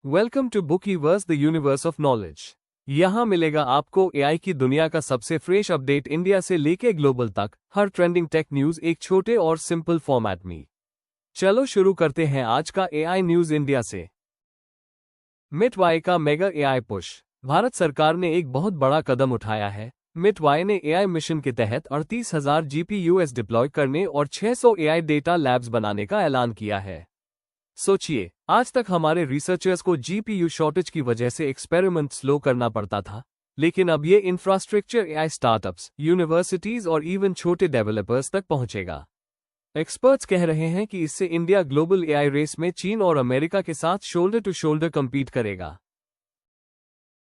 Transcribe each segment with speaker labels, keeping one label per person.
Speaker 1: Welcome to Bookiverse the universe of knowledge. यहाँ मिलेगा आपको एआई की दुनिया का सबसे फ्रेश अपडेट, इंडिया से लेके ग्लोबल तक, हर ट्रेंडिंग टेक न्यूज एक छोटे और सिंपल फॉर्मेट में। चलो शुरू करते हैं आज का एआई न्यूज इंडिया से। मिटवाई का मेगा एआई पुश। भारत सरकार ने एक बहुत बड़ा कदम उठाया है। मिटवाई ने एआई मिशन के तहत 38,000 जीपीयूएस डिप्लॉय करने और 600 एआई डेटा लैब्स बनाने का ऐलान किया है। सोचिए, आज तक हमारे रिसर्चर्स को जीपीयू शॉर्टेज की वजह से एक्सपेरिमेंट स्लो करना पड़ता था, लेकिन अब ये इंफ्रास्ट्रक्चर एआई स्टार्टअप्स, यूनिवर्सिटीज और इवन छोटे डेवलपर्स तक पहुंचेगा। एक्सपर्ट्स कह रहे हैं कि इससे इंडिया ग्लोबल एआई रेस में चीन और अमेरिका के साथ शोल्डर टू शोल्डर compete करेगा।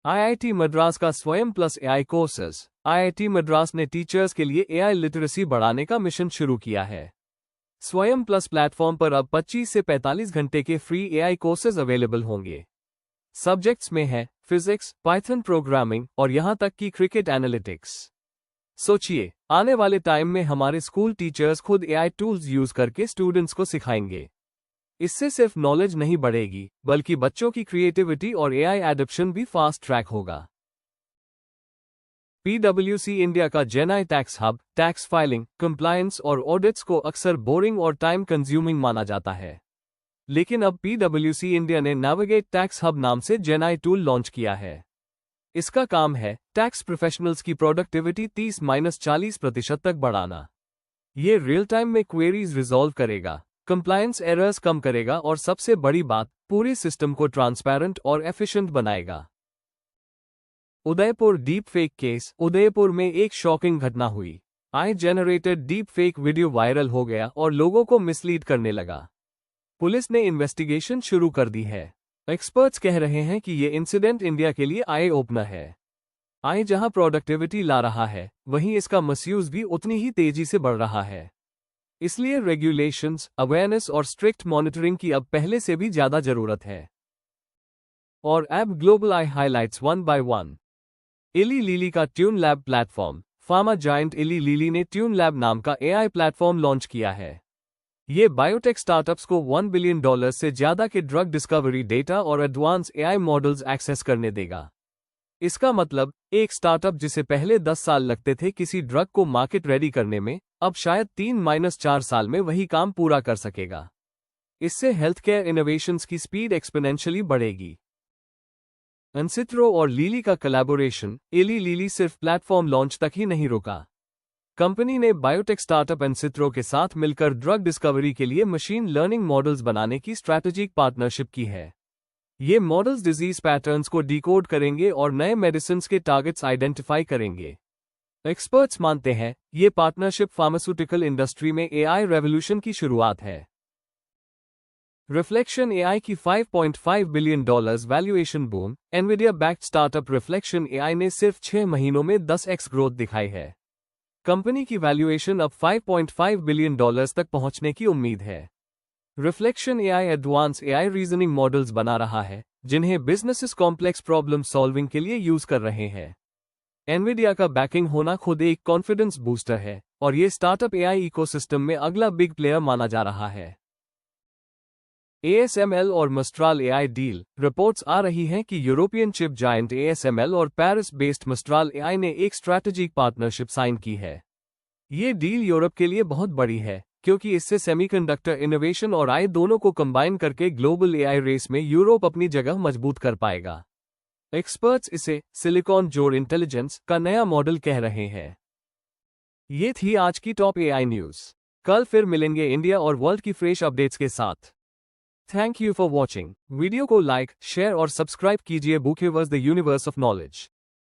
Speaker 1: आईआईटी मद्रास का स्वयं plus AI courses. IIT Madras ने टीचर्स के लिए एआई लिटरेसी बढ़ाने का मिशन शुरू किया है। स्वयं प्लस प्लेटफॉर्म पर अब 25 से 45 घंटे के फ्री एआई कोर्सेज अवेलेबल होंगे। सब्जेक्ट्स में है फिजिक्स, पाइथन प्रोग्रामिंग और यहां तक कि क्रिकेट एनालिटिक्स। सोचिए, आने वाले टाइम में हमारे स्कूल टीचर्स खुद एआई टूल्स यूज करके स्टूडेंट्स को सिखाएंगे। इससे सिर्फ नॉलेज नहीं बढ़ेगी, बल्कि बच्चों की क्रिएटिविटी और एआई एडॉप्शन भी फास्ट ट्रैक होगा। पीडब्ल्यूसी इंडिया का GenAI tax hub tax filing, compliance और ऑडिट्स को अक्सर बोरिंग और टाइम कंज्यूमिंग माना जाता है, लेकिन अब पीडब्ल्यूसी इंडिया ने नेविगेट टैक्स हब नाम से जेनाई टूल लॉन्च किया है। इसका काम है टैक्स प्रोफेशनल्स की प्रोडक्टिविटी 30-40% तक बढ़ाना। ये रियल टाइम में क्वेरीज रिजॉल्व करेगा, कंप्लायंस एरर्स कम करेगा और सबसे बड़ी बात, पूरे सिस्टम को ट्रांसपेरेंट और एफिशिएंट बनाएगा। Udaipur deep fake case. Udaipur में एक शॉकिंग घटना हुई। AI generated deep fake video viral हो गया और लोगों को मिसलीड करने लगा। पुलिस ने इन्वेस्टिगेशन शुरू कर दी है। एक्सपर्ट्स कह रहे हैं कि ये इंसिडेंट इंडिया के लिए आई ओपनर है। आई जहां प्रोडक्टिविटी ला रहा है, वहीं इसका मिसयूज भी उतनी ही तेजी से बढ़ रहा है। इसलिए रेगुलेशंस, अवेयरनेस और स्ट्रिक्ट मॉनिटरिंग की अब पहले से भी ज्यादा जरूरत है। और app global AI highlights 1 by 1। Eli Lilly का Tune Lab platform. Pharma giant Eli Lilly ने ट्यून लैब नाम का एआई प्लेटफॉर्म लॉन्च किया है। ये बायोटेक स्टार्टअप्स को $1 बिलियन से ज्यादा के ड्रग डिस्कवरी डेटा और एडवांस एआई मॉडल्स एक्सेस करने देगा। इसका मतलब, एक स्टार्टअप जिसे पहले 10 साल लगते थे किसी ड्रग को मार्केट रेडी करने में, अब शायद 3-4 साल में वही काम पूरा कर सकेगा। इससे हेल्थ केयर इनोवेशंस की स्पीड एक्सपोनेंशियली बढ़ेगी। एनसिट्रो और लीली का कोलैबोरेशन। इली लिली सिर्फ प्लेटफॉर्म लॉन्च तक ही नहीं रुका। कंपनी ने बायोटेक स्टार्टअप एनसिट्रो के साथ मिलकर ड्रग डिस्कवरी के लिए मशीन लर्निंग मॉडल्स बनाने की स्ट्रैटेजिक पार्टनरशिप की है। ये मॉडल्स डिजीज पैटर्न्स को डिकोड करेंगे और नए मेडिसिन्स के टारगेट्स आइडेंटिफाई करेंगे। एक्सपर्ट्स मानते हैं, ये पार्टनरशिप फार्मास्यूटिकल इंडस्ट्री में एआई रेवोल्यूशन की शुरुआत है। रिफ्लेक्शन एआई की $5.5 billion valuation boom. Nvidia backed startup reflection AI ने सिर्फ 6 महीनों में 10x ग्रोथ दिखाई है। कंपनी की वैल्यूएशन अब $5.5 बिलियन तक पहुंचने की उम्मीद है। Reflection AI advance AI reasoning models बना रहा है, जिन्हें बिजनेसेस कॉम्प्लेक्स प्रॉब्लम सॉल्विंग के लिए यूज कर रहे हैं। एनवीडिया का बैकिंग होना खुद एक कॉन्फिडेंस बूस्टर है, और ये स्टार्टअप एआई इकोसिस्टम में अगला बिग प्लेयर माना जा रहा है। ASML और मस्ट्राल एआई डील। रिपोर्ट्स आ रही हैं कि यूरोपियन चिप जायंट ASML और पेरिस बेस्ड मस्ट्राल एआई ने एक स्ट्रैटेजिक पार्टनरशिप साइन की है। ये डील यूरोप के लिए बहुत बड़ी है, क्योंकि इससे सेमीकंडक्टर इनोवेशन और आई दोनों को कंबाइन करके ग्लोबल एआई रेस में यूरोप अपनी जगह मजबूत कर पाएगा। एक्सपर्ट्स इसे सिलिकॉन जोड़ इंटेलिजेंस का नया मॉडल कह रहे हैं। ये थी आज की टॉप एआई न्यूज। कल फिर मिलेंगे इंडिया और वर्ल्ड की फ्रेश अपडेट्स के साथ। Thank you for watching. Video को लाइक, शेयर और सब्सक्राइब कीजिए बुकीवर्स द यूनिवर्स ऑफ नॉलेज।